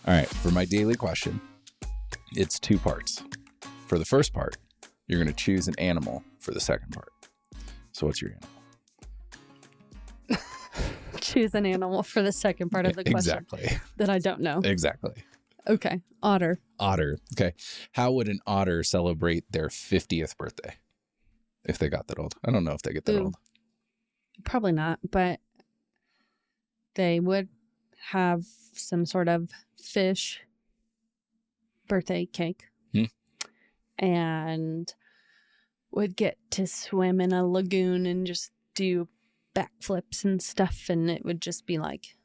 All right. For my daily question, it's 2 parts. For the first part, you're going to choose an animal for the second part. So what's your animal? Choose an animal for the second part of the question. Exactly. That I don't know. Exactly. Okay. Otter. Otter. Okay. How would an otter celebrate their 50th birthday if they got that old? I don't know if they get that old. Probably not, but they would have some sort of fish birthday cake and would get to swim in a lagoon and just do backflips and stuff, and it would just be like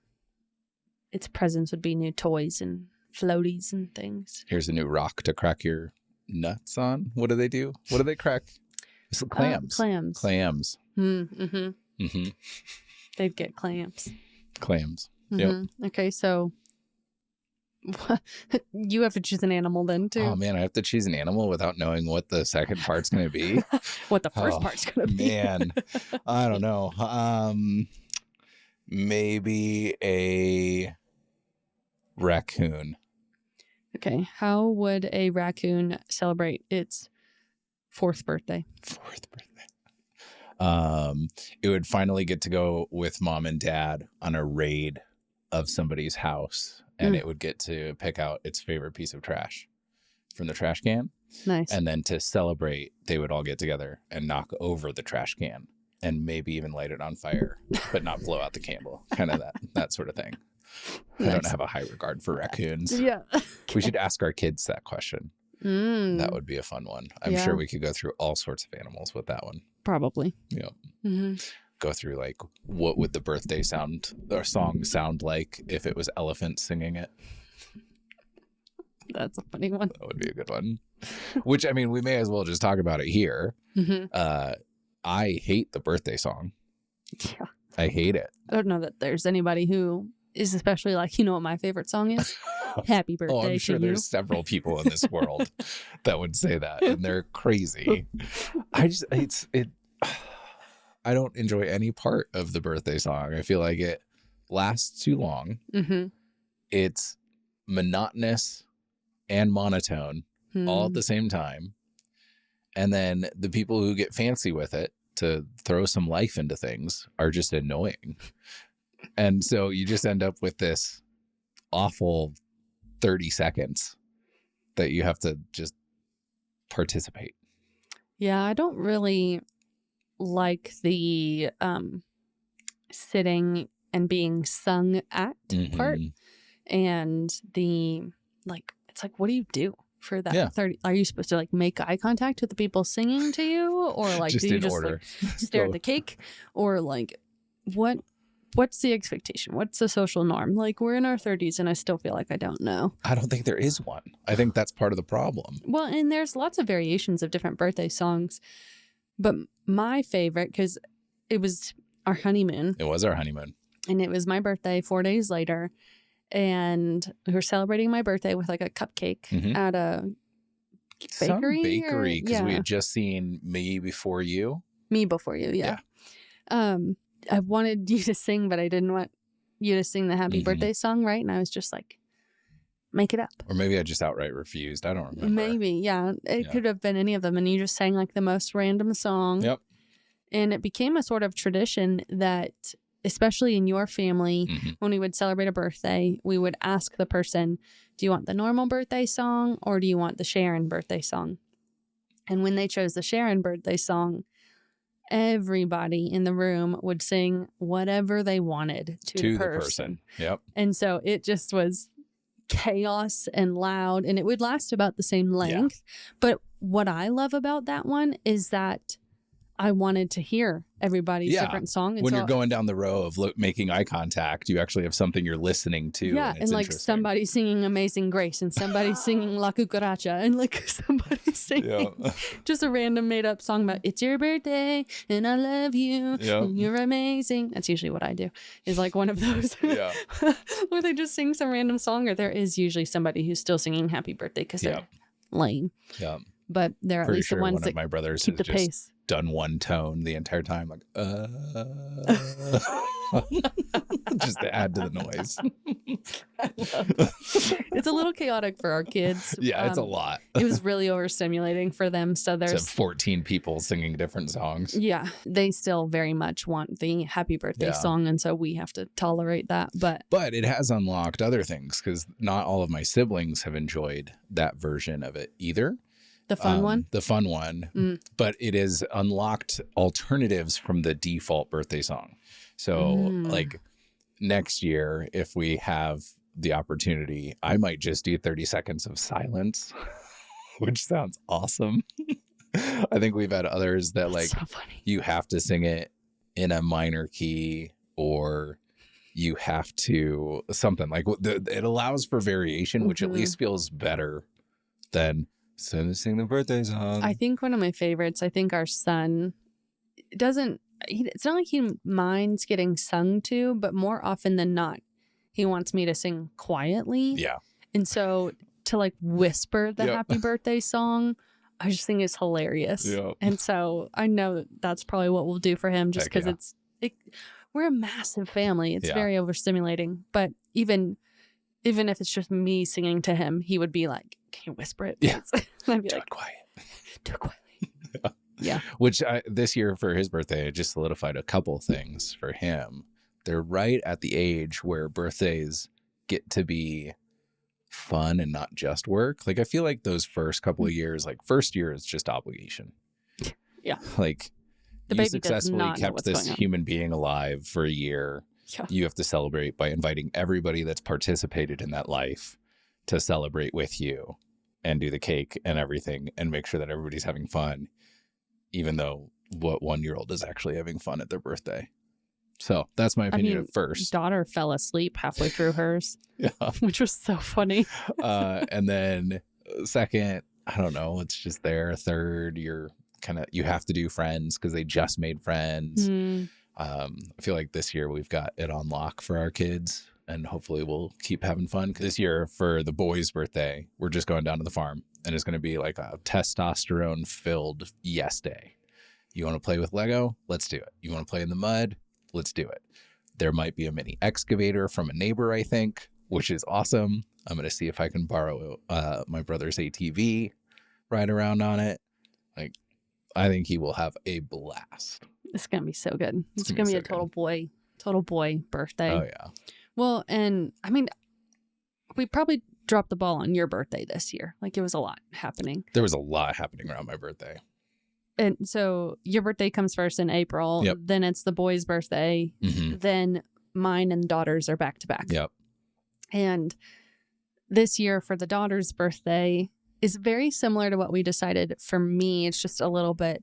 its presents would be new toys and floaties and things. Here's a new rock to crack your nuts on. What do they do? What do they crack? It's clams. Clams. Mm-hmm. Mm-hmm. They'd get clams. Clams. Mm-hmm. Yep. Okay, so you have to choose an animal then too. Oh man, I have to choose an animal without knowing what the second part's going to be. What the first part's going to be. Man, I don't know. Maybe a raccoon. Okay, how would a raccoon celebrate its 4th birthday? 4th birthday. It would finally get to go with mom and dad on a raid of somebody's house, and it would get to pick out its favorite piece of trash from the trash can. Nice. And then to celebrate, they would all get together and knock over the trash can and maybe even light it on fire, but not blow out the candle. Kind of that sort of thing. Nice. I don't have a high regard for raccoons. Yeah. We should ask our kids that question. That would be a fun one. I'm sure we could go through all sorts of animals with that one. Probably. Yeah. Mm-hmm. Go through like what would the birthday sound or song sound like if it was elephants singing it. That's a funny one. That would be a good one. Which, I mean, we may as well just talk about it here. Mm-hmm. I hate the birthday song. Yeah. I hate it. I don't know that there's anybody who is especially like, you know what my favorite song is? Happy birthday I'm sure to there's you. several people in this world that would say that, and they're crazy. I don't enjoy any part of the birthday song. I feel like it lasts too long. Mm-hmm. It's monotonous and monotone all at the same time. And then the people who get fancy with it to throw some life into things are just annoying. And so you just end up with this awful 30 seconds that you have to just participate. Yeah, I don't really like the sitting and being sung at part. And the it's like, what do you do for that 30? Are you supposed to like make eye contact with the people singing to you, or like just do you in just order. Like, stare at the cake, or like what's the expectation? What's the social norm? Like, we're in our 30s and I still feel like I don't know. I don't think there is one. I think that's part of the problem. Well, and there's lots of variations of different birthday songs, but my favorite, because it was our honeymoon. It was our honeymoon. And it was my birthday 4 days later. And we were celebrating my birthday with like a cupcake at a bakery. Some bakery, because we had just seen Me Before You. Me Before You, yeah. I wanted you to sing, but I didn't want you to sing the happy birthday song, right? And I was just like, make it up. Or maybe I just outright refused. I don't remember. Maybe, yeah. It could have been any of them. And you just sang like the most random song. Yep. And it became a sort of tradition that, especially in your family, when we would celebrate a birthday, we would ask the person, do you want the normal birthday song or do you want the Sharon birthday song? And when they chose the Sharon birthday song, everybody in the room would sing whatever they wanted to the person. Yep. And so it just was chaos and loud, and it would last about the same length. But what I love about that one is that I wanted to hear everybody's different song. And when so you're going down the row of making eye contact, you actually have something you're listening to. Yeah, and like somebody singing Amazing Grace and somebody singing La Cucaracha and like somebody singing just a random made up song about it's your birthday and I love you and you're amazing. That's usually what I do, is like one of those where they just sing some random song, or there is usually somebody who's still singing happy birthday because they're lame. Yeah. But they're at least the ones one that of my brothers keep the has just pace. done one tone the entire time, like just to add to the noise. It's a little chaotic for our kids. Yeah, it's a lot. It was really overstimulating for them. So there's 14 people singing different songs. Yeah, they still very much want the happy birthday song, and so we have to tolerate that. But it has unlocked other things, because not all of my siblings have enjoyed that version of it either. The fun one? The fun one. But it has unlocked alternatives from the default birthday song. So like next year, if we have the opportunity, I might just do 30 seconds of silence, which sounds awesome. I think we've had others that That's like so you have to sing it in a minor key, or you have to something like it allows for variation, which at least feels better than sing the birthday song. I think one of my favorites, I think our son it's not like he minds getting sung to, but more often than not, he wants me to sing quietly. Yeah. And so to like whisper the happy birthday song, I just think is hilarious. Yep. And so I know that's probably what we'll do for him, just because we're a massive family. It's very overstimulating. But even if it's just me singing to him, he would be like, "Can you whisper it?" Yeah. And I'd be do like, it quiet. Do it quietly. Yeah. Which this year for his birthday, I just solidified a couple things for him. They're right at the age where birthdays get to be fun and not just work. Like I feel like those first couple of years, like first year is just obligation. Yeah. Like the you baby successfully does not know kept what's this going on. human being alive for a year. Yeah. You have to celebrate by inviting everybody that's participated in that life to celebrate with you and do the cake and everything and make sure that everybody's having fun, even though what 1-year-old is actually having fun at their birthday. So that's my opinion at first. Daughter fell asleep halfway through hers, which was so funny. And then second, I don't know, it's just there. Third, you have to do friends because they just made friends. I feel like this year we've got it on lock for our kids, and hopefully we'll keep having fun. This year for the boys' birthday, we're just going down to the farm, and it's going to be like a testosterone filled yes day. You want to play with Lego? Let's do it. You want to play in the mud? Let's do it. There might be a mini excavator from a neighbor, I think, which is awesome. I'm going to see if I can borrow my brother's ATV, ride around on it. Like, I think he will have a blast. It's going to be so good. It's going to be a total boy birthday. Oh, yeah. Well, and I mean, we probably dropped the ball on your birthday this year. Like, it was a lot happening. There was a lot happening around my birthday. And so your birthday comes first in April. Yep. Then it's the boy's birthday. Mm-hmm. Then mine and daughter's are back to back. Yep. And this year for the daughter's birthday is very similar to what we decided for me. It's just a little bit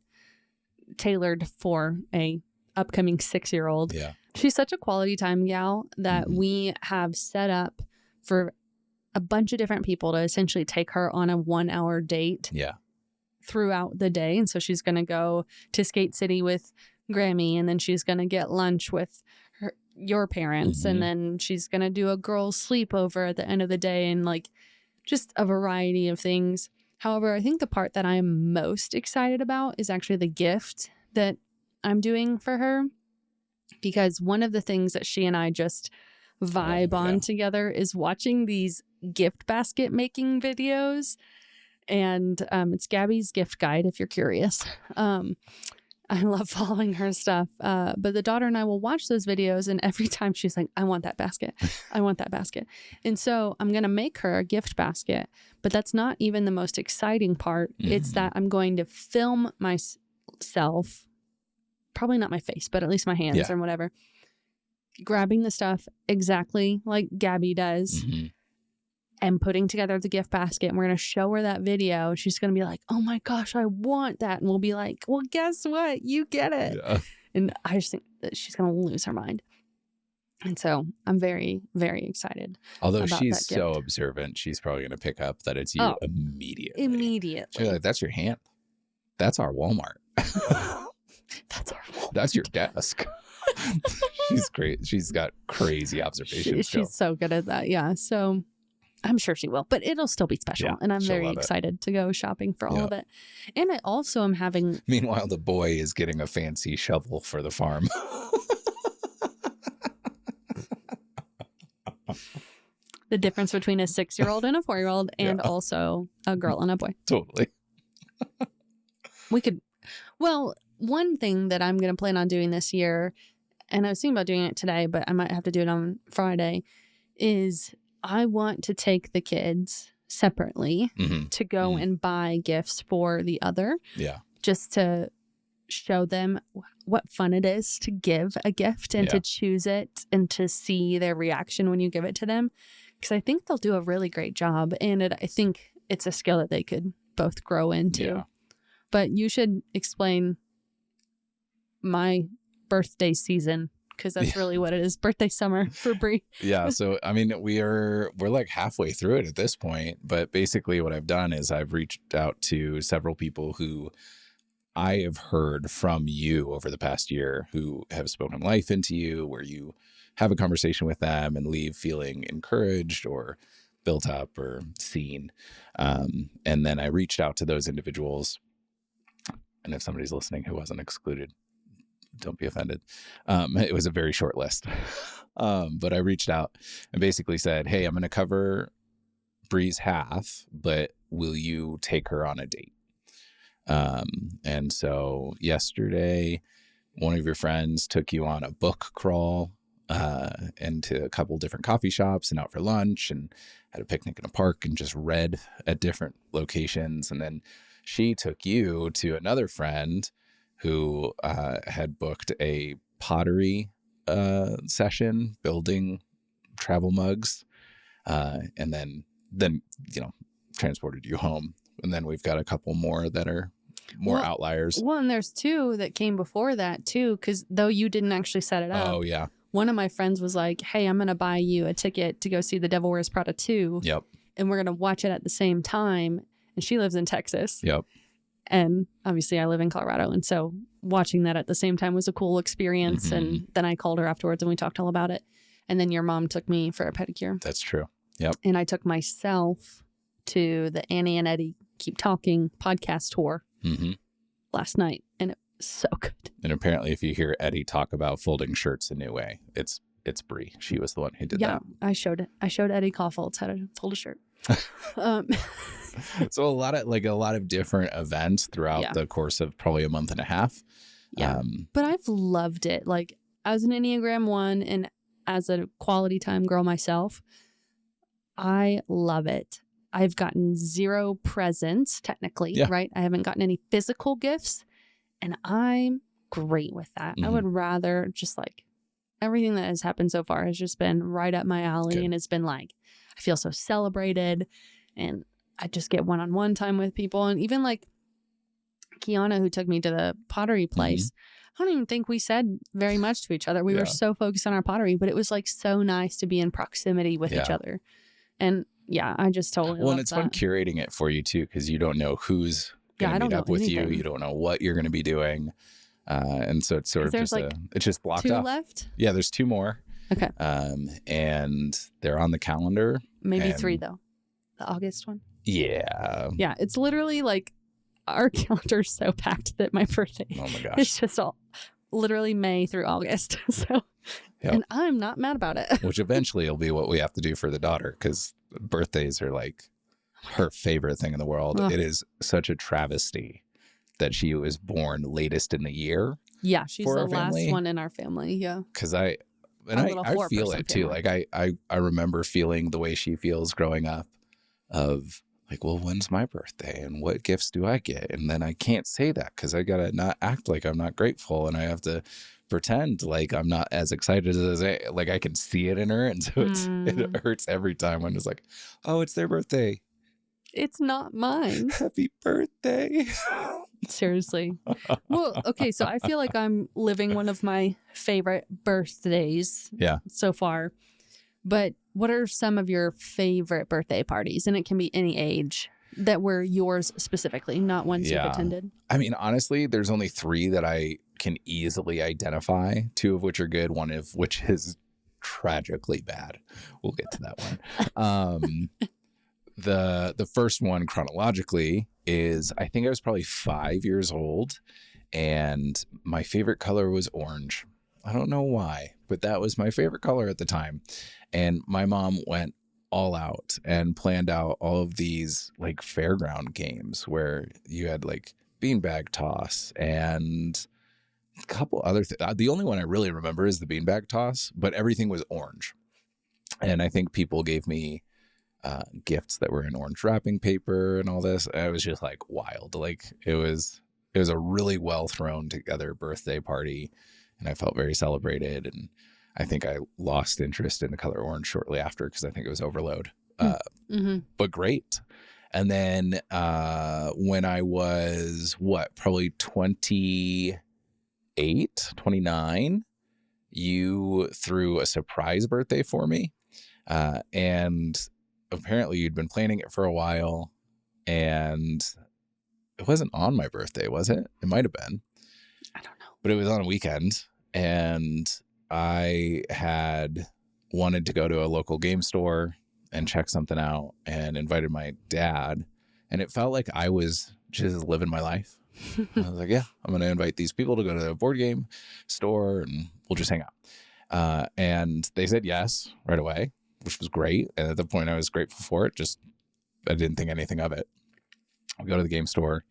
tailored for a upcoming 6-year-old. Yeah. She's such a quality time gal that we have set up for a bunch of different people to essentially take her on a 1-hour date. Yeah. Throughout the day. And so she's going to go to Skate City with Grammy, and then she's going to get lunch with your parents, and then she's going to do a girls' sleepover at the end of the day, and like just a variety of things. However, I think the part that I'm most excited about is actually the gift that I'm doing for her, because one of the things that she and I just vibe on together is watching these gift basket making videos. And it's Gabby's gift guide, if you're curious. I love following her stuff. But the daughter and I will watch those videos, and every time she's like, I want that basket. I want that basket. And so I'm going to make her a gift basket. But that's not even the most exciting part. It's that I'm going to film myself, probably not my face, but at least my hands and whatever, grabbing the stuff exactly like Gabby does. And putting together the gift basket, and we're going to show her that video. She's going to be like, oh my gosh, I want that. And we'll be like, well, guess what? You get it. Yeah. And I just think that she's going to lose her mind. And so I'm very, very excited. Although she's so observant, she's probably going to pick up that it's you immediately. Immediately. She's like, that's your hand. That's our Walmart. That's our Walmart. That's your desk. She's great. She's got crazy observation skills. She's so good at that. Yeah. So I'm sure she will, but it'll still be special. Yeah, and I'm she'll very love it. excited to go shopping for all of it. And I also am having. Meanwhile, the boy is getting a fancy shovel for the farm. The difference between a 6-year-old and a 4-year-old and also a girl and a boy. Totally. Well, one thing that I'm going to plan on doing this year, and I was thinking about doing it today, but I might have to do it on Friday, is I want to take the kids separately to go and buy gifts for the other. Yeah. Just to show them what fun it is to give a gift and to choose it and to see their reaction when you give it to them. Because I think they'll do a really great job. And I think it's a skill that they could both grow into. Yeah. But you should explain my birthday season, because that's really what it is. Birthday summer for Brie. Yeah. So, I mean, we're like halfway through it at this point. But basically what I've done is I've reached out to several people who I have heard from you over the past year who have spoken life into you, where you have a conversation with them and leave feeling encouraged or built up or seen. And then I reached out to those individuals. And if somebody's listening who wasn't excluded, don't be offended. It was a very short list. But I reached out and basically said, hey, I'm going to cover Brie's half, but will you take her on a date? And so yesterday, one of your friends took you on a book crawl and to a couple different coffee shops and out for lunch and had a picnic in a park and just read at different locations. And then she took you to another friend who had booked a pottery session, building travel mugs, and then transported you home. And then we've got a couple more that are more outliers. Well, and there's 2 that came before that too, because though you didn't actually set it up. Oh, yeah. One of my friends was like, hey, I'm going to buy you a ticket to go see The Devil Wears Prada 2. Yep. And we're going to watch it at the same time. And she lives in Texas. Yep. And obviously I live in Colorado. And so watching that at the same time was a cool experience. Mm-hmm. And then I called her afterwards and we talked all about it. And then your mom took me for a pedicure. That's true. Yep. And I took myself to the Annie and Eddie Keep Talking podcast tour last night. And it was so good. And apparently if you hear Eddie talk about folding shirts a new way, it's Brie. She was the one who did that. Yeah, I showed Eddie Kaufholz how to fold a shirt. So a lot of different events throughout the course of probably a month and a half. Yeah. But I've loved it. Like, as an Enneagram 1 and as a quality time girl myself, I love it. I've gotten 0 presents, technically, right? I haven't gotten any physical gifts, and I'm great with that. I would rather just everything that has happened so far has just been right up my alley. And it's been I feel so celebrated, and I just get one-on-one time with people. And even Kiana, who took me to the pottery place, I don't even think we said very much to each other. We were so focused on our pottery, but it was so nice to be in proximity with each other. And I just totally love and it's fun curating it for you too, because you don't know who's going to meet up with you. You don't know what you're going to be doing. And so it's sort of just it's just blocked 2 off. left? Yeah, there's 2 more. Okay. And they're on the calendar. Maybe 3 though. The August one? Yeah. Yeah, it's literally our calendar's so packed that my birthday it's just all literally May through August. So and I'm not mad about it. Which eventually will be what we have to do for the daughter, because birthdays are her favorite thing in the world. It is such a travesty that she was born latest in the year. Yeah, she's the last one in our family. Yeah. Because I feel it too. I remember feeling the way she feels growing up of well, when's my birthday and what gifts do I get? And then I can't say that because I got to not act like I'm not grateful, and I have to pretend like I'm not as excited as I can see it in her. And so it hurts every time when it's oh, it's their birthday. It's not mine. Happy birthday. Seriously. Well, okay, so I feel like I'm living one of my favorite birthdays so far. But what are some of your favorite birthday parties? And it can be any age that were yours specifically, not ones you've attended. I mean, honestly, there's only 3 that I can easily identify, 2 of which are good, one of which is tragically bad. We'll get to that one. The first one chronologically is, I think I was probably 5 years old, and my favorite color was orange. I don't know why, but that was my favorite color at the time. And my mom went all out and planned out all of these like fairground games where you had like beanbag toss and a couple other things. The only one I really remember is the beanbag toss, but everything was orange. And I think people gave me gifts that were in orange wrapping paper and all this. And it was just like wild. Like it was a really well thrown together birthday party, and I felt very celebrated. And I think I lost interest in the color orange shortly after because I think it was overload. But great. And then when I was probably 28, 29, you threw a surprise birthday for me. And apparently you'd been planning it for a while, and it wasn't on my birthday, was it? It might have been. I don't know. But it was on a weekend, and I had wanted to go to a local game store and check something out and invited my dad. And it felt like I was just living my life. I was like, yeah, I'm going to invite these people to go to a board game store and we'll just hang out. And they said yes right away, which was great. And at the point I was grateful for it. Just, I didn't think anything of it. We go to the game store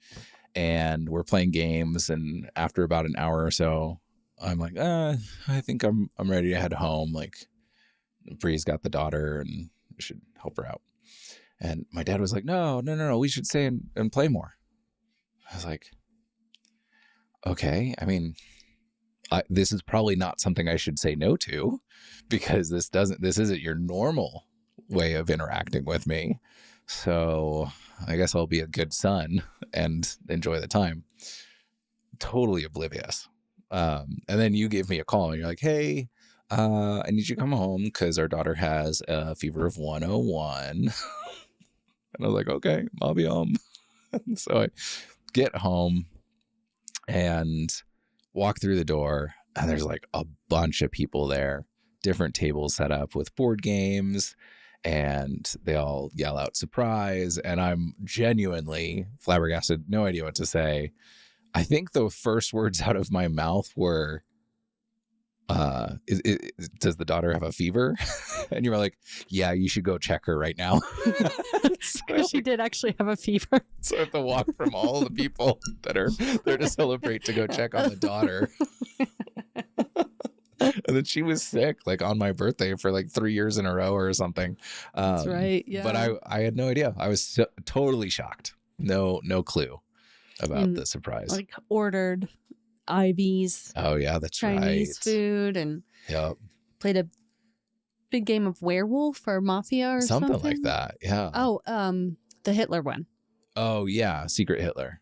and we're playing games. And after about an hour or so, I'm like, I think I'm ready to head home. Like, Bree's got the daughter and we should help her out. And my dad was like, no, we should stay and play more. I was like, okay. I mean, this is probably not something I should say no to, because this isn't your normal way of interacting with me. So I guess I'll be a good son and enjoy the time. Totally oblivious. And then you gave me a call and you're like, hey, I need you to come home because our daughter has a fever of 101. And I was like, okay, I'll be home. So I get home and walk through the door, and there's like a bunch of people there, different tables set up with board games, and they all yell out surprise. And I'm genuinely flabbergasted, no idea what to say. I think the first words out of my mouth were, does the daughter have a fever? And you were like, yeah, you should go check her right now. Because she did actually have a fever. So I have to walk from all the people that are there to celebrate to go check on the daughter. And then she was sick, like on my birthday for like 3 years in a row or something. That's right. Yeah. But I had no idea. I was totally shocked. No clue about the surprise. Like ordered Ivies. Oh yeah, that's Chinese food, and played a big game of werewolf or mafia or something like that. Yeah. Oh, the Hitler one. Oh yeah, Secret Hitler.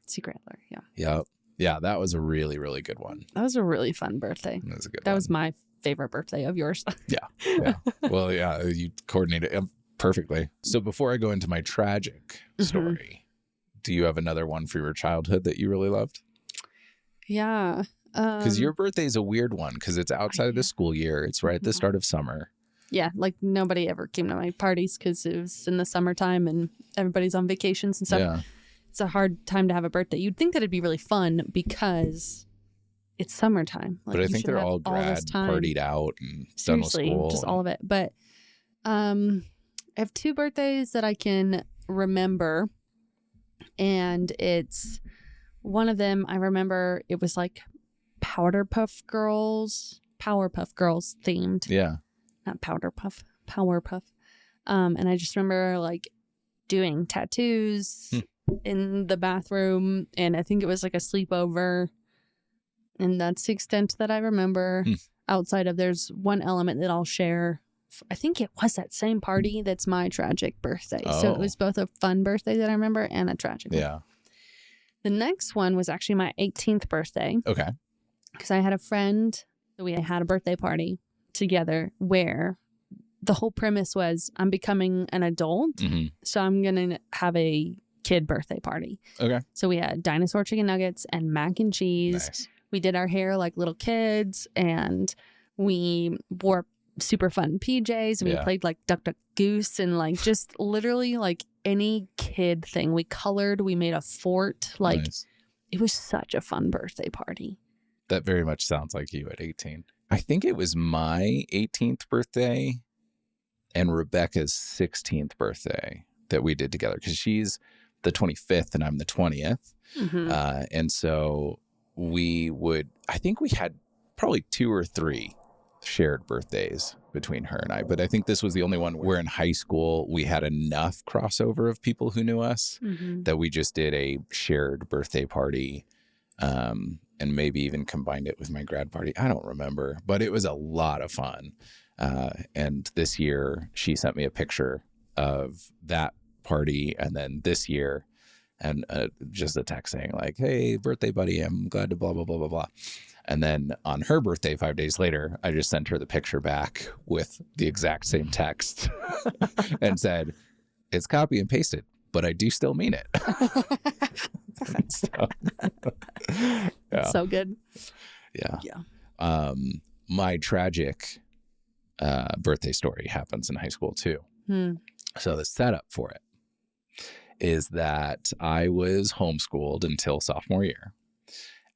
Yeah. Yep. Yeah, that was a really, really good one. That was a really fun birthday. That was a good one. That was my favorite birthday of yours. Yeah. Well, yeah, you coordinated it perfectly. So before I go into my tragic story, do you have another one for your childhood that you really loved? Yeah. Because your birthday is a weird one because it's outside of the school year. It's right at the start of summer. Yeah, like nobody ever came to my parties because it was in the summertime and everybody's on vacations and stuff. Yeah. It's a hard time to have a birthday. You'd think that it'd be really fun because it's summertime. Like, but I think they're all partied out and done with school. Just all of it. But I have two birthdays that I can remember. And it's one of them, I remember it was like Powerpuff Girls themed. Yeah. Not Powerpuff. And I just remember like doing tattoos in the bathroom, and I think it was like a sleepover, and that's the extent that I remember. Outside of, there's one element that I'll share. I think it was that same party that's my tragic birthday. So it was both a fun birthday that I remember and a tragic one. Yeah. The next one was actually my 18th birthday. Okay. Because I had a friend, we had a birthday party together where the whole premise was I'm becoming an adult, so I'm going to have a kid birthday party. Okay. So we had dinosaur chicken nuggets and mac and cheese. Nice. We did our hair like little kids, and we wore super fun PJs. And we played like Duck Duck Goose and like just literally like any kid thing. We colored, we made a fort. Like it was such a fun birthday party. That very much sounds like you at 18. I think it was my 18th birthday and Rebecca's 16th birthday that we did together, because she's the 25th and I'm the 20th. And so I think we had probably 2 or 3 shared birthdays between her and I, but I think this was the only one where in high school we had enough crossover of people who knew us that we just did a shared birthday party, and maybe even combined it with my grad party. I don't remember, but it was a lot of fun. And this year she sent me a picture of that party, and then this year, and just a text saying like, "Hey, birthday buddy, I'm glad to blah, blah, blah, blah, blah." And then on her birthday, 5 days later, I just sent her the picture back with the exact same text and said, "It's copy and pasted, but I do still mean it." So good. Yeah. My tragic birthday story happens in high school too. So the setup for it is that I was homeschooled until sophomore year,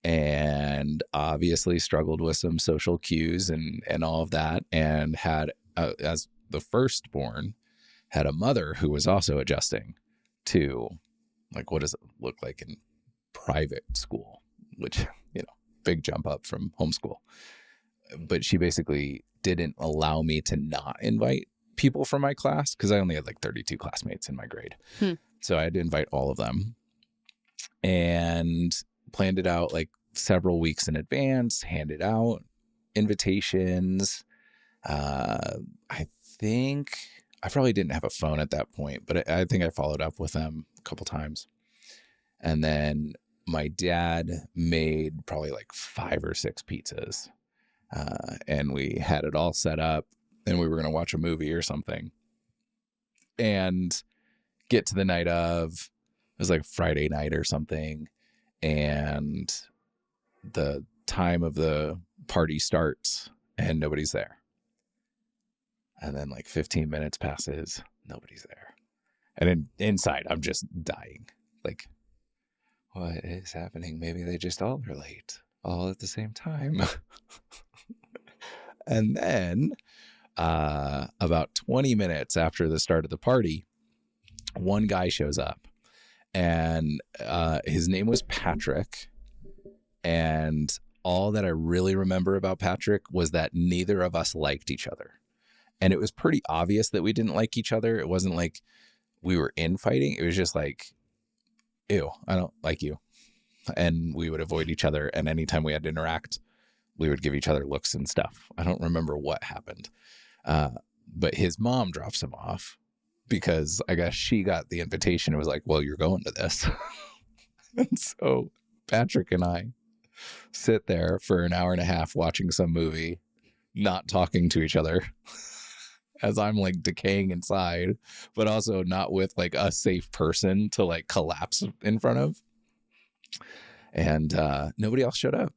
and obviously struggled with some social cues and all of that, and had, as the firstborn, had a mother who was also adjusting to, like, what does it look like in private school, which, big jump up from homeschool. But she basically didn't allow me to not invite people from my class, because I only had like 32 classmates in my grade. So I had to invite all of them, and planned it out like several weeks in advance, handed out invitations. I think I probably didn't have a phone at that point, but I think I followed up with them a couple times. And then my dad made probably like 5 or 6 pizzas. And we had it all set up, and we were going to watch a movie or something, and get to the night of, it was like Friday night or something, and the time of the party starts and nobody's there. And then like 15 minutes passes, nobody's there. And inside, I'm just dying. Like, what is happening? Maybe they just all are late, all at the same time. And then about 20 minutes after the start of the party, one guy shows up, and his name was Patrick. And all that I really remember about Patrick was that neither of us liked each other. And it was pretty obvious that we didn't like each other. It wasn't like we were infighting. It was just like, ew, I don't like you. And we would avoid each other. And anytime we had to interact, we would give each other looks and stuff. I don't remember what happened. But his mom drops him off, because I guess she got the invitation and was like, "Well, you're going to this." And so Patrick and I sit there for an hour and a half watching some movie, not talking to each other, as I'm like decaying inside, but also not with like a safe person to like collapse in front of. And nobody else showed up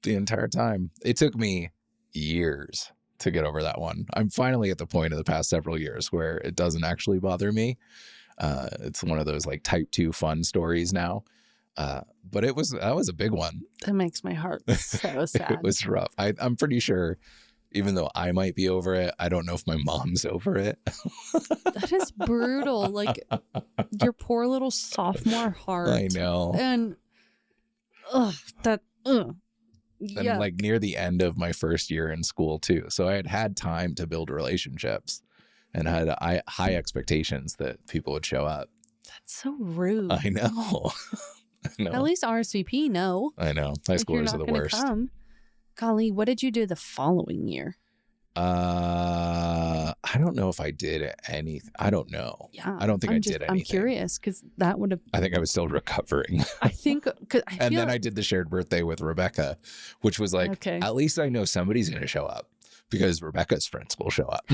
the entire time. It took me years to get over that one. I'm finally at the point of the past several years where it doesn't actually bother me. It's one of those like type 2 fun stories now. But that was a big one. That makes my heart so sad. It was rough. I'm pretty sure, even though I might be over it, I don't know if my mom's over it. That is brutal. Like, your poor little sophomore heart. I know. And And like near the end of my first year in school too. So I had time to build relationships, and had high expectations that people would show up. That's so rude. I know. I know. At least RSVP, no. I know. High schoolers are the worst. Come. Golly, what did you do the following year? I don't know if I did anything. I don't know. Yeah, I don't think I did anything. I'm curious, because that would have. I think I was still recovering. I think. And then I did the shared birthday with Rebecca, which was like, okay, at least I know somebody's going to show up, because Rebecca's friends will show up.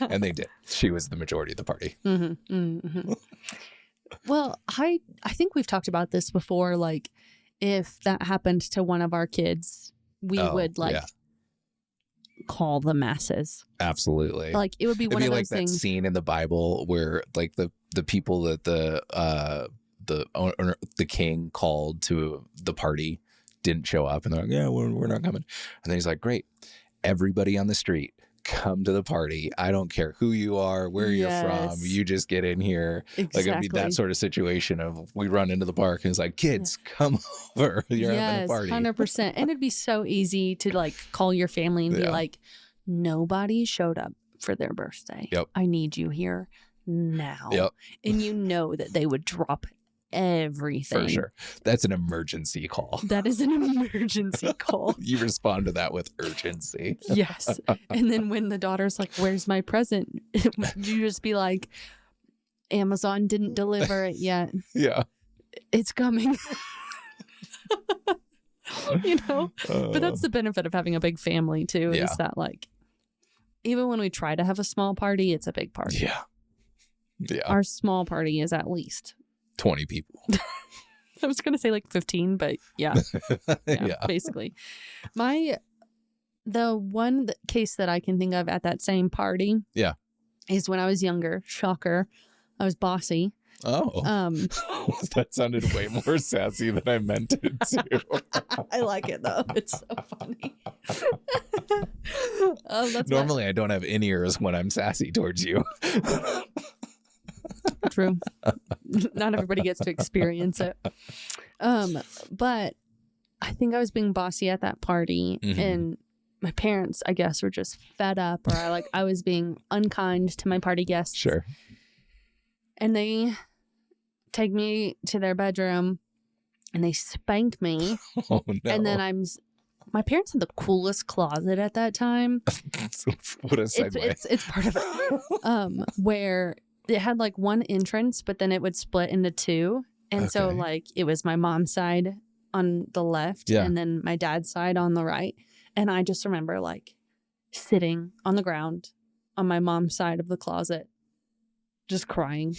And they did. She was the majority of the party. Mm-hmm, mm-hmm. Well, I think we've talked about this before. Like, if that happened to one of our kids, we would like call the masses. Absolutely. Like it would be It'd one be of like those that things. scene in the Bible where like the people that the king called to the party didn't show up, and they're like, yeah, we're not coming. And then he's like, great, everybody on the street, come to the party. I don't care who you are, where you're from. You just get in here. Exactly. Like it'd be that sort of situation of we run into the park and it's like, kids, come over. You're having a party. 100%. And it'd be so easy to like call your family and be like, nobody showed up for their birthday. Yep. I need you here now. Yep. And you know that they would drop everything. For sure. That's an emergency call. That is an emergency call. You respond to that with urgency. Yes. And then when the daughter's like, where's my present? You just be like, Amazon didn't deliver it yet. Yeah. It's coming. You know? But that's the benefit of having a big family too, is that like, even when we try to have a small party, it's a big party. Yeah. Yeah. Our small party is at least 20 people. I was going to say like 15, but yeah, basically. The one case that I can think of at that same party is when I was younger. Shocker. I was bossy. Oh. That sounded way more sassy than I meant it to. I like it though. It's so funny. Normally I don't have in-ears when I'm sassy towards you. True. Not everybody gets to experience it. But I think I was being bossy at that party, and my parents, I guess, were just fed up, or I was being unkind to my party guests. Sure. And they take me to their bedroom and they spank me. Oh no. And then my parents had the coolest closet at that time. What a segue. It's part of it. Where it had like one entrance, but then it would split into two. And so like it was my mom's side on the left and then my dad's side on the right. And I just remember like sitting on the ground on my mom's side of the closet, just crying.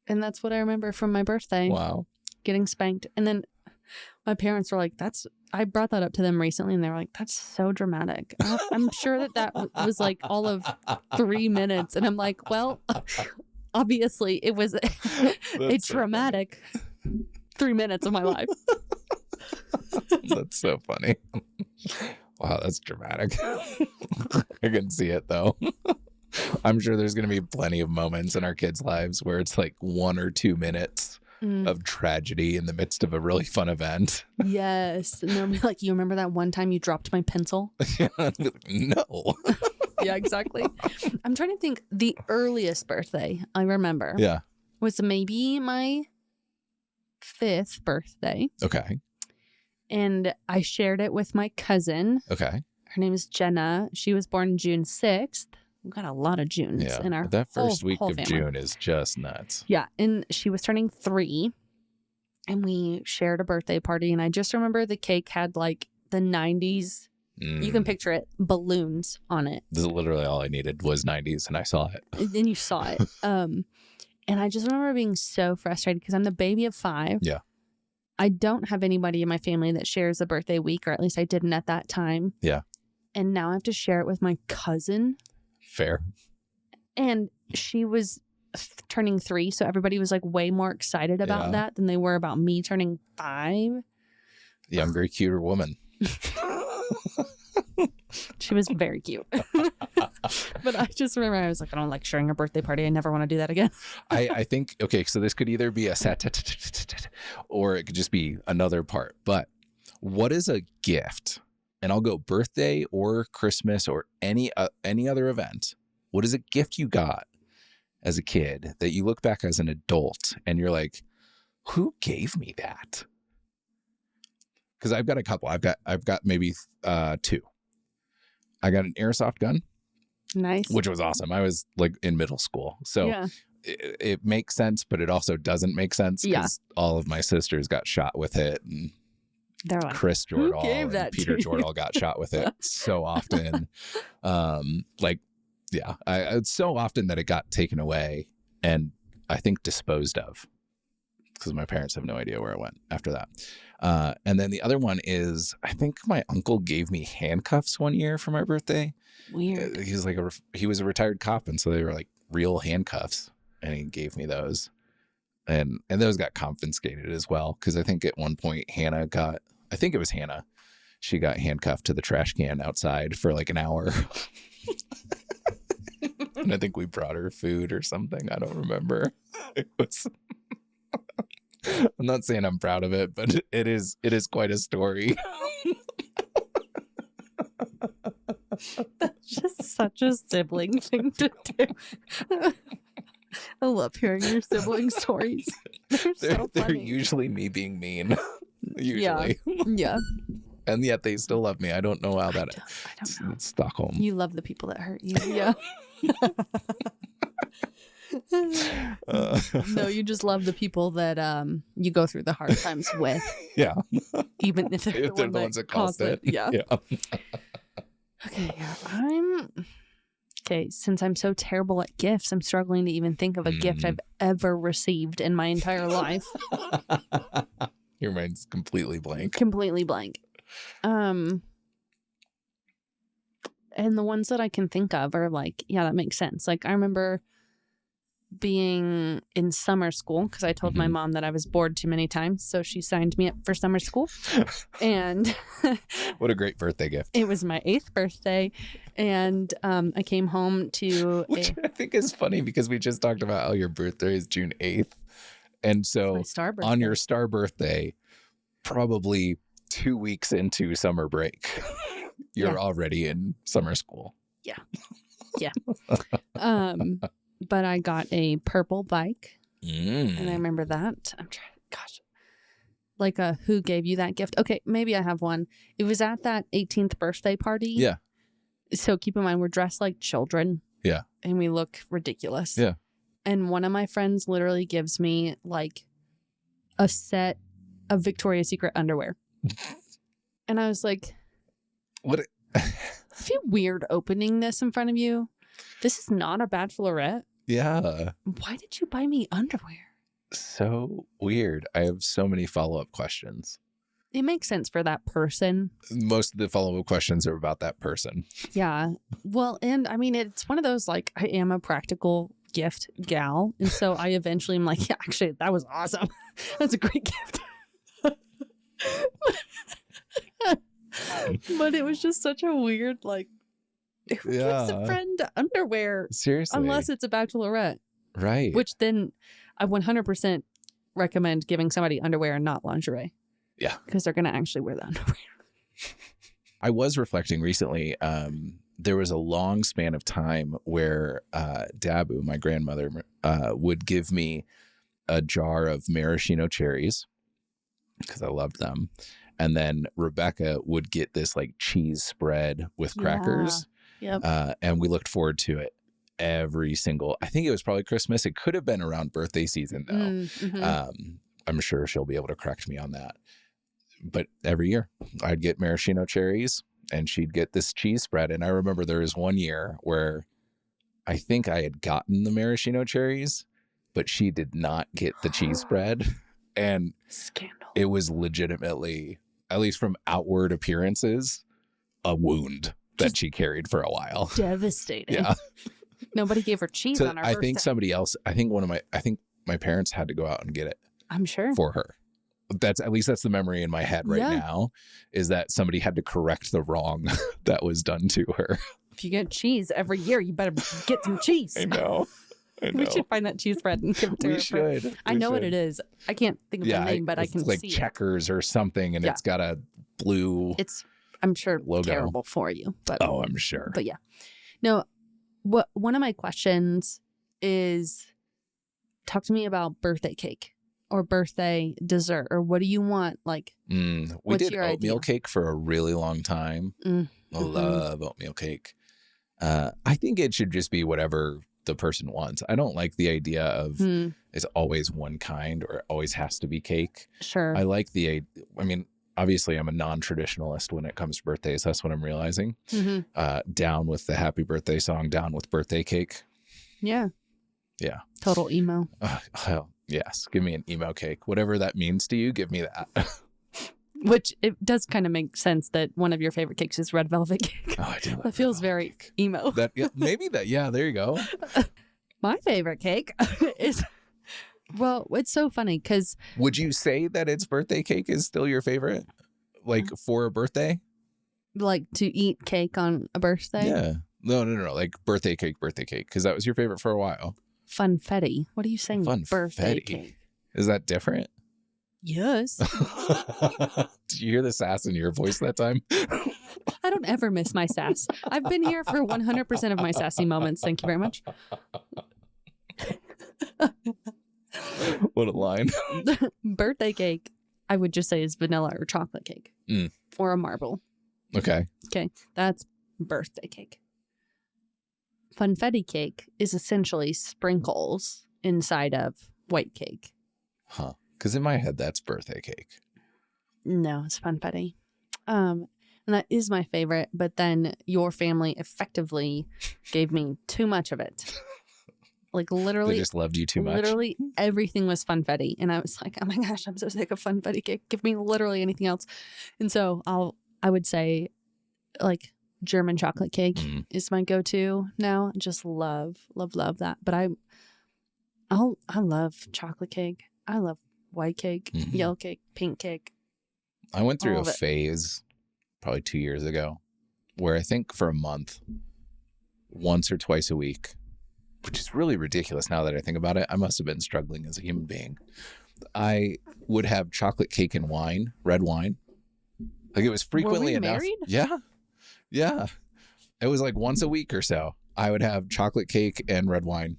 And that's what I remember from my birthday. Wow. Getting spanked. And then my parents were like, I brought that up to them recently and they were like, that's so dramatic. I'm sure that was like all of 3 minutes. And I'm like, well, obviously it was a traumatic 3 minutes of my life. That's so funny. Wow, that's dramatic. I can see it though. I'm sure there's going to be plenty of moments in our kids' lives where it's like 1 or 2 minutes of tragedy in the midst of a really fun event. Yes. And they'll be like, you remember that one time you dropped my pencil? No. Yeah, exactly. I'm trying to think. The earliest birthday I remember was maybe my 5th birthday. Okay. And I shared it with my cousin. Okay. Her name is Jenna. She was born June 6th. We've got a lot of Junes in our that first week whole of family. June is just nuts. Yeah. And she was turning 3. And we shared a birthday party. And I just remember the cake had like the 90s. You can picture it. Balloons on it. This is literally all I needed was 90s. And I saw it. And then you saw it. And I just remember being so frustrated because I'm the baby of 5. Yeah. I don't have anybody in my family that shares a birthday week, or at least I didn't at that time. Yeah. And now I have to share it with my cousin. Fair. And she was turning 3, so everybody was like way more excited about that than they were about me turning 5. Younger, cuter woman. She was very cute. But I just remember I was like, I don't like sharing a birthday party. I never want to do that again. I think, okay, so this could either be a or it could just be another part. But what is a gift? And I'll go birthday or Christmas or any other event. What is a gift you got as a kid that you look back as an adult and you're like, who gave me that? Because I've got a couple. I've got maybe 2. I got an airsoft gun. Nice. Which was awesome. I was like in middle school. So it makes sense, but it also doesn't make sense because all of my sisters got shot with it. And they're like, Chris Jordal and Peter Jordal got shot with it so often. It's so often that it got taken away and I think disposed of because my parents have no idea where it went after that. And then the other one is, I think my uncle gave me handcuffs one year for my birthday. Weird. He's like he was a retired cop, and so they were like real handcuffs, and he gave me those. And those got confiscated as well, because I think at one point Hannah, she got handcuffed to the trash can outside for like an hour. And I think we brought her food or something. I don't remember. It was. I'm not saying I'm proud of it, but it is quite a story. That's just such a sibling thing to do. I love hearing your sibling stories. They're usually me being mean. Usually. Yeah. And yet they still love me. I don't know how that is. I don't know. It's Stockholm. You love the people that hurt you. Yeah. No, you just love the people that you go through the hard times with. Yeah. Even if they're the ones that caused it. Yeah. Okay. Okay, since I'm so terrible at gifts, I'm struggling to even think of a gift I've ever received in my entire life. Your mind's completely blank. Completely blank. And the ones that I can think of are like, yeah, that makes sense. Like, I remember being in summer school because I told my mom that I was bored too many times. So she signed me up for summer school. And what a great birthday gift. It was my 8th birthday. And I came home to... Which I think is funny because we just talked about how your birthday is June 8th. And so on your star birthday, probably 2 weeks into summer break, you're already in summer school. Yeah. Yeah. But I got a purple bike. And I remember that. I'm trying, gosh. Like who gave you that gift? Okay, maybe I have one. It was at that 18th birthday party. Yeah. So keep in mind, we're dressed like children. Yeah. And we look ridiculous. Yeah. And one of my friends literally gives me like a set of Victoria's Secret underwear. And I was like, what? I feel weird opening this in front of you. This is not a bachelorette. Yeah. Why did you buy me underwear? So weird. I have so many follow-up questions. It makes sense for that person. Most of the follow-up questions are about that person. Yeah. Well, and I mean, it's one of those, like, I am a practical gift gal. And so I eventually am like, yeah, actually, that was awesome. That's a great gift. But it was just such a weird, like, who gives a friend underwear? Seriously. Unless it's a bachelorette. Right. Which then I 100% recommend giving somebody underwear and not lingerie. Yeah. Because they're going to actually wear the underwear. I was reflecting recently. There was a long span of time where Dabu, my grandmother, would give me a jar of maraschino cherries because I loved them. And then Rebecca would get this like cheese spread with crackers. Yep. And we looked forward to it every single, I think it was probably Christmas. It could have been around birthday season though. Mm-hmm. I'm sure she'll be able to correct me on that. But every year I'd get maraschino cherries and she'd get this cheese spread. And I remember there was one year where I think I had gotten the maraschino cherries, but she did not get the cheese spread. And scandal. It was legitimately, at least from outward appearances, a wound that she carried for a while. Devastating. Yeah. Nobody gave her cheese on her birthday. I think somebody else, I think my parents had to go out and get it. I'm sure. For her. That's the memory in my head right now, is that somebody had to correct the wrong that was done to her. If you get cheese every year, you better get some cheese. I know. We should find that cheese spread and give it to her. We should. I know what it is. I can't think of the name, but I can like see Checkers or something, and it's got a blue. It's, I'm sure, logo. Terrible for you. But I'm sure. But yeah, no. One of my questions is, talk to me about birthday cake or birthday dessert, or what do you want? Like, we did oatmeal cake for a really long time. I love oatmeal cake. I think it should just be whatever the person wants. I don't like the idea of it's always one kind or it always has to be cake. Sure. I like obviously I'm a non-traditionalist when it comes to birthdays. That's what I'm realizing. Down with the happy birthday song, down with birthday cake. Yeah. Yeah. Total emo. Yes. Give me an emo cake. Whatever that means to you, give me that. Which it does kind of make sense that one of your favorite cakes is red velvet cake. Oh, I do love That feels very cake. emo. That maybe that. Yeah, there you go. My favorite cake is, well, it's so funny because. Would you say that its birthday cake is still your favorite? Like for a birthday? Like to eat cake on a birthday? Yeah. No. Like birthday cake. Because that was your favorite for a while. Funfetti. What are you saying? Funfetti. Birthday cake. Is that different? Yes. Did you hear the sass in your voice that time? I don't ever miss my sass. I've been here for 100% of my sassy moments. Thank you very much. What a line. Birthday cake, I would just say is vanilla or chocolate cake. Or a marble. Okay. Okay. That's birthday cake. Funfetti cake is essentially sprinkles inside of white cake. Huh. Because in my head, that's birthday cake. No, it's Funfetti. And that is my favorite, but then your family effectively gave me too much of it. Like literally. They just loved you too much. Literally everything was Funfetti. And I was like, oh my gosh, I'm so sick of Funfetti cake. Give me literally anything else. And so I would say like German chocolate cake is my go-to now. Just love that. But I love chocolate cake. I love white cake, yellow cake, pink cake. I went through a phase probably 2 years ago where I think for a month, once or twice a week, which is really ridiculous now that I think about it. I must have been struggling as a human being. I would have chocolate cake and wine, red wine. Like it was frequently enough. Married? Yeah. Yeah. It was like once a week or so. I would have chocolate cake and red wine.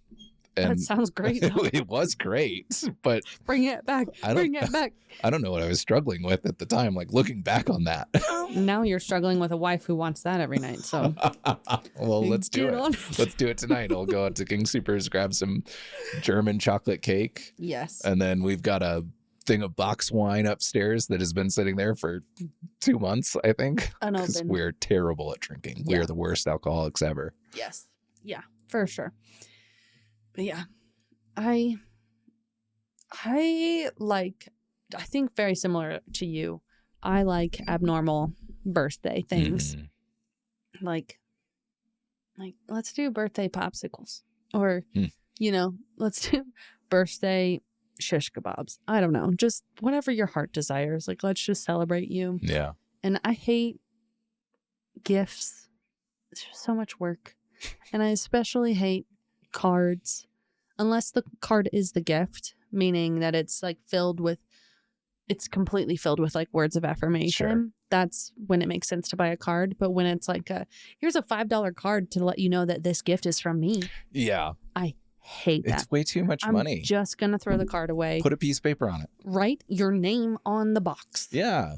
And that sounds great. It was great, but bring it back. Bring it back. I don't know what I was struggling with at the time. Like looking back on that. Now you're struggling with a wife who wants that every night. So, well, let's do it. Let's do it tonight. I'll go out to King Soopers, grab some German chocolate cake. Yes. And then we've got a thing of box wine upstairs that has been sitting there for 2 months, I think. Because we're terrible at drinking. Yeah. We are the worst alcoholics ever. Yes. Yeah, for sure. But yeah, I think very similar to you. I like abnormal birthday things. Like let's do birthday popsicles or, let's do birthday shish kebabs. I don't know. Just whatever your heart desires. Like, let's just celebrate you. Yeah. And I hate gifts. It's just so much work. And I especially hate cards, unless the card is the gift, meaning that it's like it's completely filled with like words of affirmation. Sure. That's when it makes sense to buy a card. But when it's like here's a $5 card to let you know that this gift is from me. Yeah. I hate that. It's way too much money. I'm just going to throw the card away. Put a piece of paper on it. Write your name on the box. Yeah.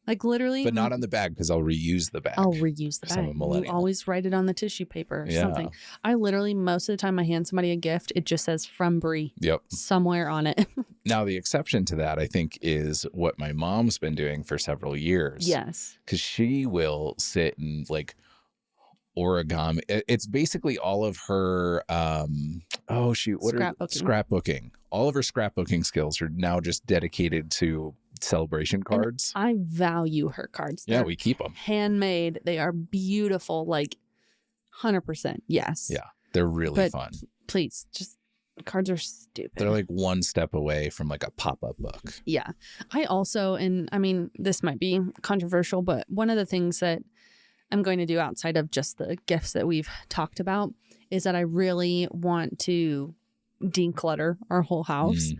Like literally. But not on the bag because I'll reuse the bag. I'll reuse the bag. I'm a millennial. You always write it on the tissue paper or something. I literally, most of the time I hand somebody a gift, it just says from Bry. Yep. Somewhere on it. Now, the exception to that, I think, is what my mom's been doing for several years. Yes. Because she will sit and like origami. It's basically all of her, scrapbooking. All of her scrapbooking skills are now just dedicated to celebration cards. And I value her cards. Yeah, we keep them. Handmade. They are beautiful. Like 100%. Yes. Yeah. They're really fun. Please, just cards are stupid. They're like one step away from like a pop-up book. Yeah. I also, and I mean, this might be controversial, but one of the things that I'm going to do outside of just the gifts that we've talked about is that I really want to declutter our whole house.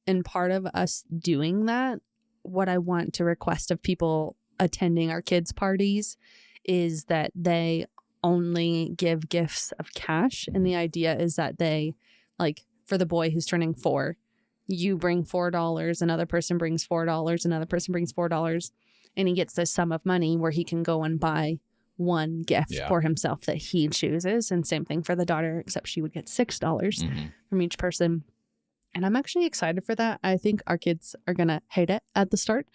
And part of us doing that, what I want to request of people attending our kids' parties is that they only give gifts of cash. And the idea is that they, like for the boy who's turning 4, you bring $4, another person brings $4, another person brings $4, and he gets this sum of money where he can go and buy one gift for himself that he chooses. And same thing for the daughter, except she would get $6 from each person. And I'm actually excited for that. I think our kids are going to hate it at the start.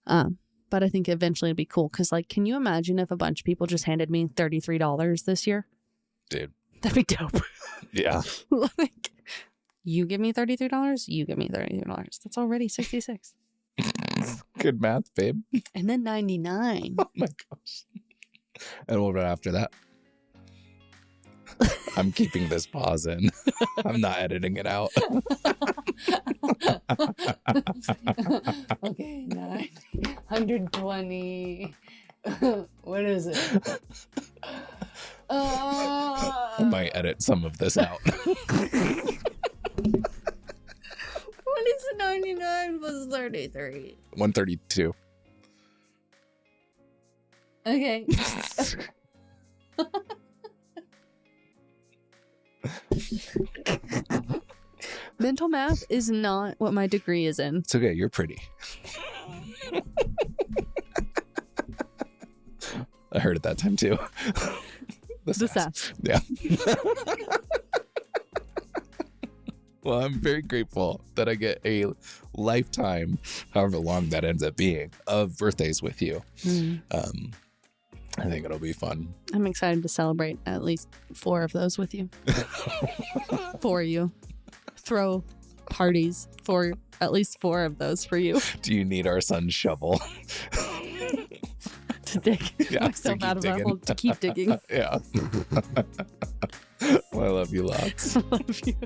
But I think eventually it'd be cool. Because, like, can you imagine if a bunch of people just handed me $33 this year? Dude. That'd be dope. Yeah. Like, you give me $33, you give me $33. That's already $66. Good math, babe. And then 99. Oh my gosh. And what about after that? I'm keeping this pause in. I'm not editing it out. Okay, 120. What is it? I might edit some of this out. What is 99 plus 33? 132. Okay. Mental math is not what my degree is in. It's okay. You're pretty. I heard it that time too. The sass. Yeah. Well, I'm very grateful that I get a lifetime, however long that ends up being, of birthdays with you. I think it'll be fun. I'm excited to celebrate at least 4 of those with you. For you. Throw parties for at least 4 of those for you. Do you need our son's shovel? To dig myself out of a hole, to keep digging. Yeah. Well, I love you lots. I love you.